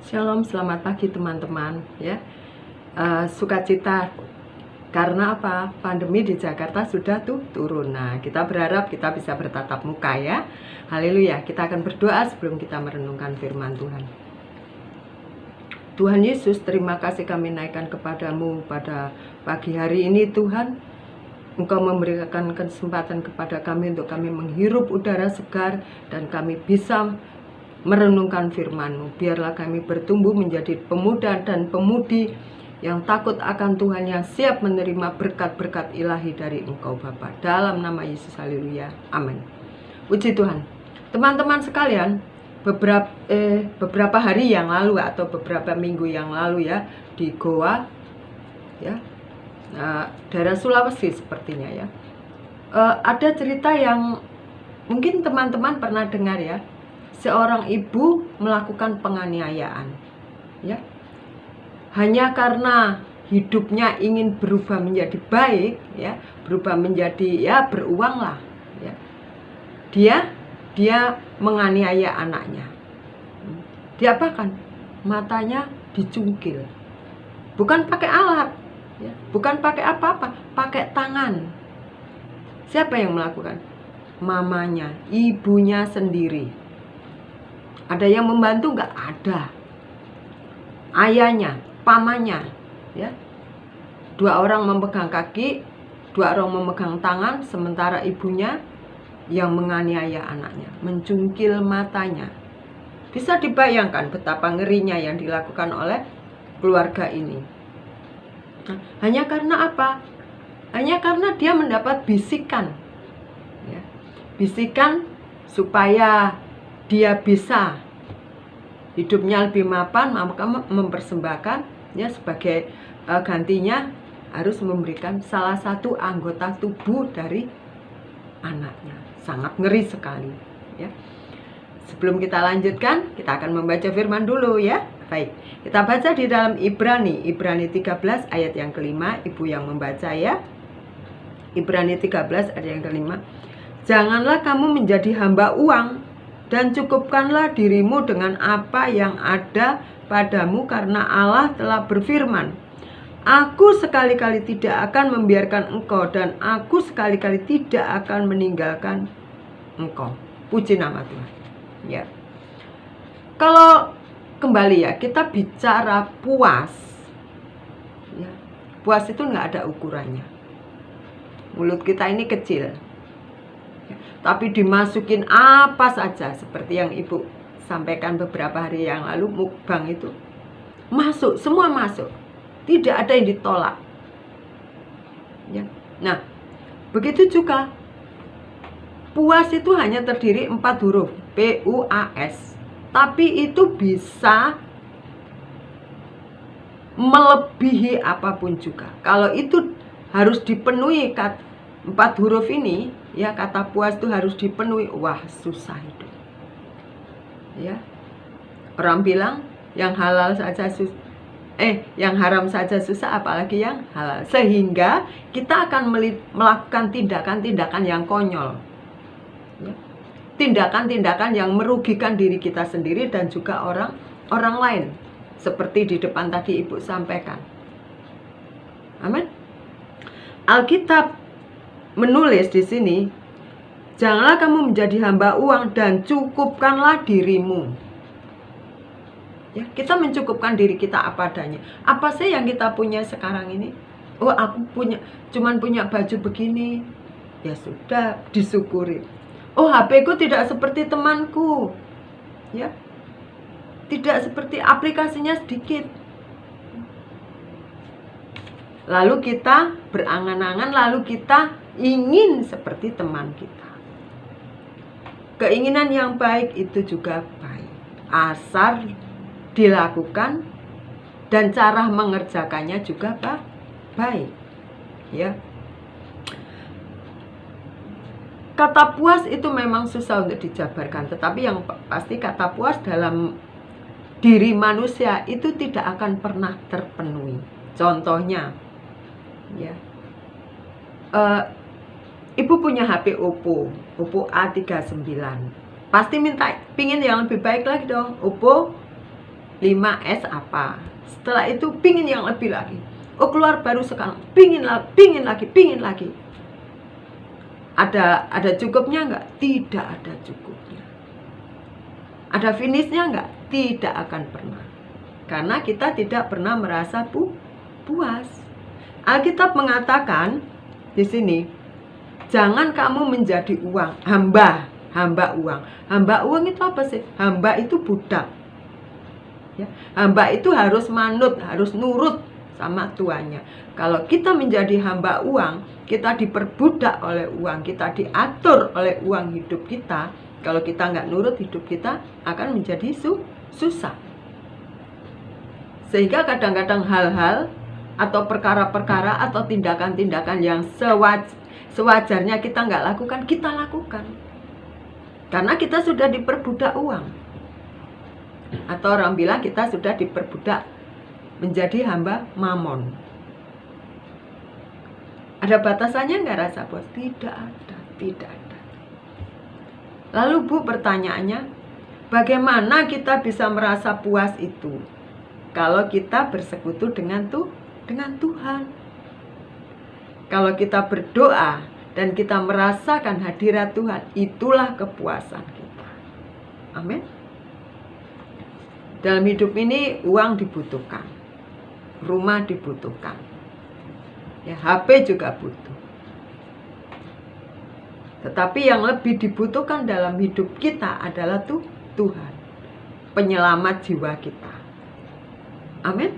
Shalom, selamat pagi teman-teman ya. Sukacita karena apa? Pandemi di Jakarta sudah turun. Nah, kita berharap kita bisa bertatap muka ya. Haleluya. Kita akan berdoa sebelum kita merenungkan firman Tuhan. Tuhan Yesus, terima kasih kami naikkan kepadamu pada pagi hari ini Tuhan. Engkau memberikan kesempatan kepada kami untuk kami menghirup udara segar dan kami bisa merenungkan firman-Mu. Biarlah kami bertumbuh menjadi pemuda dan pemudi yang takut akan Tuhan, yang siap menerima berkat-berkat ilahi dari Engkau Bapa. Dalam nama Yesus, haleluya, amin. Puji Tuhan. Teman-teman sekalian, beberapa hari yang lalu atau beberapa minggu yang lalu ya, di Goa ya, daerah Sulawesi sepertinya ya, ada cerita yang mungkin teman-teman pernah dengar ya. Seorang ibu melakukan penganiayaan ya, hanya karena hidupnya ingin berubah menjadi baik ya, berubah menjadi ya beruang lah ya. Dia menganiaya anaknya. Diapakan? Matanya dicungkil. Bukan pakai alat ya, bukan pakai apa-apa, pakai tangan. Siapa yang melakukan? Mamanya, ibunya sendiri. Ada yang membantu? Nggak ada. Ayahnya, pamannya ya. Dua orang memegang kaki, dua orang memegang tangan, sementara ibunya yang menganiaya anaknya, mencungkil matanya. Bisa dibayangkan betapa ngerinya yang dilakukan oleh keluarga ini. Nah, hanya karena apa? Hanya karena dia mendapat bisikan ya. Bisikan supaya dia bisa hidupnya lebih mapan, maka mempersembahkan ya, sebagai gantinya harus memberikan salah satu anggota tubuh dari anaknya. Sangat ngeri sekali ya. Sebelum kita lanjutkan, kita akan membaca firman dulu ya. Baik, kita baca di dalam Ibrani 13 ayat yang kelima. Ibu yang membaca ya. Ibrani 13 ayat yang kelima. Janganlah kamu menjadi hamba uang, dan cukupkanlah dirimu dengan apa yang ada padamu, karena Allah telah berfirman, Aku sekali-kali tidak akan membiarkan engkau, dan aku sekali-kali tidak akan meninggalkan engkau. Puji nama Tuhan ya. Kalau kembali ya, kita bicara puas ya, puas itu nggak ada ukurannya. Mulut kita ini kecil, tapi dimasukin apa saja, seperti yang ibu sampaikan beberapa hari yang lalu, mukbang itu masuk, semua masuk, tidak ada yang ditolak ya. Nah, begitu juga puas itu hanya terdiri 4 huruf, PUAS, tapi itu bisa melebihi apapun juga. Kalau itu harus dipenuhi 4 huruf ini ya, kata puas itu harus dipenuhi, wah susah hidup ya. Orang bilang yang halal saja yang haram saja susah, apalagi yang halal. Sehingga kita akan melakukan tindakan-tindakan yang konyol ya. Tindakan-tindakan yang merugikan diri kita sendiri dan juga orang lain, seperti di depan tadi ibu sampaikan. Amin. Alkitab menulis di sini, janganlah kamu menjadi hamba uang, dan cukupkanlah dirimu. Ya, kita mencukupkan diri kita apa adanya. Apa sih yang kita punya sekarang ini? Oh, aku cuman punya baju begini. Ya sudah, disyukuri. Oh, HP ku tidak seperti temanku. Ya. Tidak seperti, aplikasinya sedikit. Lalu kita berangan-angan, lalu kita ingin seperti teman kita. Keinginan yang baik itu juga baik, asal dilakukan dan cara mengerjakannya juga baik ya. Kata puas itu memang susah untuk dijabarkan, tetapi yang pasti kata puas dalam diri manusia itu tidak akan pernah terpenuhi. Contohnya ya, ibu punya HP Oppo A39, pasti pingin yang lebih baik lagi dong. Oppo 5S apa. Setelah itu pingin yang lebih lagi. Oh, keluar baru sekarang, pingin lagi. Ada cukupnya enggak? Tidak ada cukupnya. Ada finishnya enggak? Tidak akan pernah. Karena kita tidak pernah merasa puas. Alkitab mengatakan di sini, jangan kamu menjadi uang, hamba uang. Hamba uang itu apa sih? Hamba itu budak. Ya, hamba itu harus manut, harus nurut sama tuannya. Kalau kita menjadi hamba uang, kita diperbudak oleh uang, kita diatur oleh uang hidup kita. Kalau kita nggak nurut, hidup kita akan menjadi susah. Sehingga kadang-kadang hal-hal atau perkara-perkara atau tindakan-tindakan yang sewajarnya kita nggak lakukan, kita lakukan. Karena kita sudah diperbudak uang. Atau orang bilang kita sudah diperbudak menjadi hamba mamon. Ada batasannya nggak rasa puas? Tidak ada. Lalu Bu, pertanyaannya, bagaimana kita bisa merasa puas itu? Kalau kita bersekutu dengan Tuhan. Kalau kita berdoa dan kita merasakan hadirat Tuhan, itulah kepuasan kita. Amin. Dalam hidup ini uang dibutuhkan, rumah dibutuhkan, ya, HP juga butuh. Tetapi yang lebih dibutuhkan dalam hidup kita adalah Tuhan, penyelamat jiwa kita. Amin.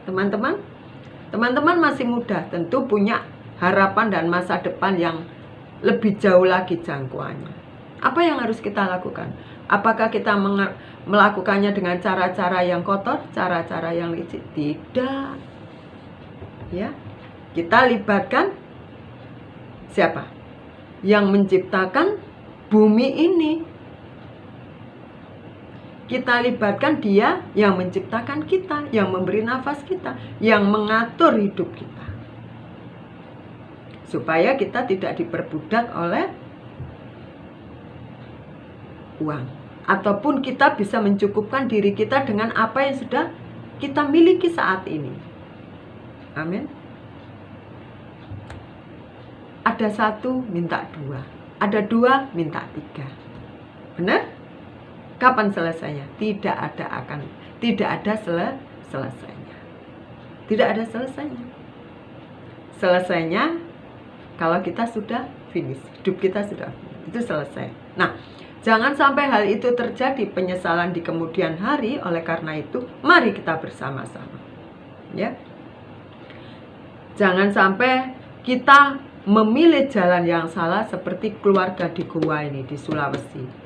Teman-teman masih muda, tentu punya harapan dan masa depan yang lebih jauh lagi jangkauannya. Apa yang harus kita lakukan? Apakah kita melakukannya dengan cara-cara yang kotor, cara-cara yang licik? Tidak. Ya, kita libatkan siapa? Yang menciptakan bumi ini. Kita libatkan Dia yang menciptakan kita, yang memberi nafas kita, yang mengatur hidup kita. Supaya kita tidak diperbudak oleh uang. Ataupun kita bisa mencukupkan diri kita dengan apa yang sudah kita miliki saat ini. Amin. Ada satu, minta dua. Ada dua, minta tiga. Benar? Kapan selesainya? Tidak ada selesainya. Tidak ada selesainya. Selesainya kalau kita sudah finish, hidup kita sudah finish, itu selesai. Nah, jangan sampai hal itu terjadi, penyesalan di kemudian hari. Oleh karena itu, mari kita bersama-sama, ya. Jangan sampai kita memilih jalan yang salah seperti keluarga di Goa ini di Sulawesi.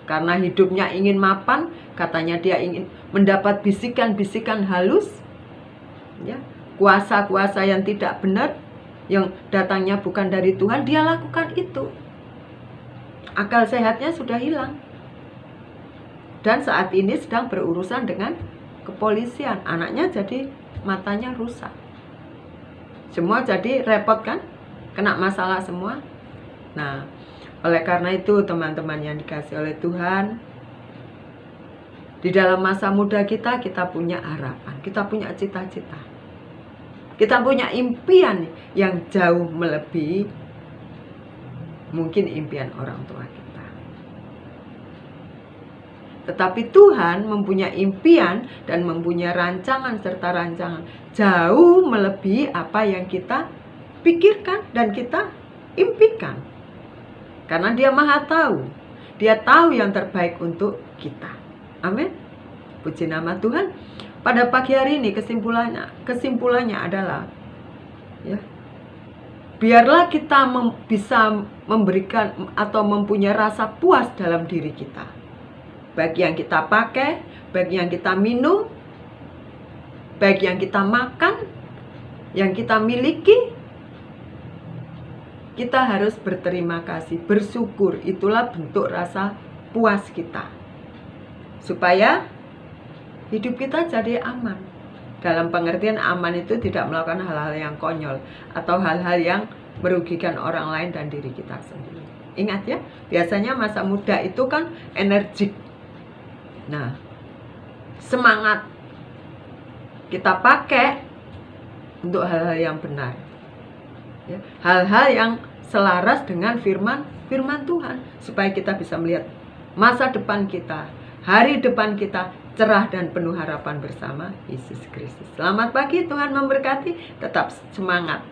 Karena hidupnya ingin mapan, katanya dia ingin mendapat bisikan-bisikan halus, ya, kuasa-kuasa yang tidak benar, yang datangnya bukan dari Tuhan, dia lakukan itu. Akal sehatnya sudah hilang. Dan saat ini sedang berurusan dengan kepolisian. Anaknya jadi matanya rusak. Semua jadi repot kan? Kena masalah semua. Nah, oleh karena itu teman-teman yang dikasih oleh Tuhan, di dalam masa muda kita punya harapan, kita punya cita-cita, kita punya impian yang jauh melebihi mungkin impian orang tua kita. Tetapi Tuhan mempunyai impian dan mempunyai rancangan serta rancangan jauh melebihi apa yang kita pikirkan dan kita impikan. Karena Dia Maha Tahu. Dia tahu yang terbaik untuk kita. Amin. Puji nama Tuhan. Pada pagi hari ini kesimpulannya adalah, ya, biarlah kita bisa memberikan atau mempunyai rasa puas dalam diri kita. Baik yang kita pakai, baik yang kita minum, baik yang kita makan, yang kita miliki, kita harus berterima kasih, bersyukur. Itulah bentuk rasa puas kita. Supaya hidup kita jadi aman. Dalam pengertian aman itu tidak melakukan hal-hal yang konyol atau hal-hal yang merugikan orang lain dan diri kita sendiri. Ingat ya, biasanya masa muda itu kan energik. Nah, semangat kita pakai untuk hal-hal yang benar, ya, hal-hal yang selaras dengan firman Tuhan, supaya kita bisa melihat masa depan kita, hari depan kita cerah dan penuh harapan bersama Yesus Kristus. Selamat pagi, Tuhan memberkati, tetap semangat.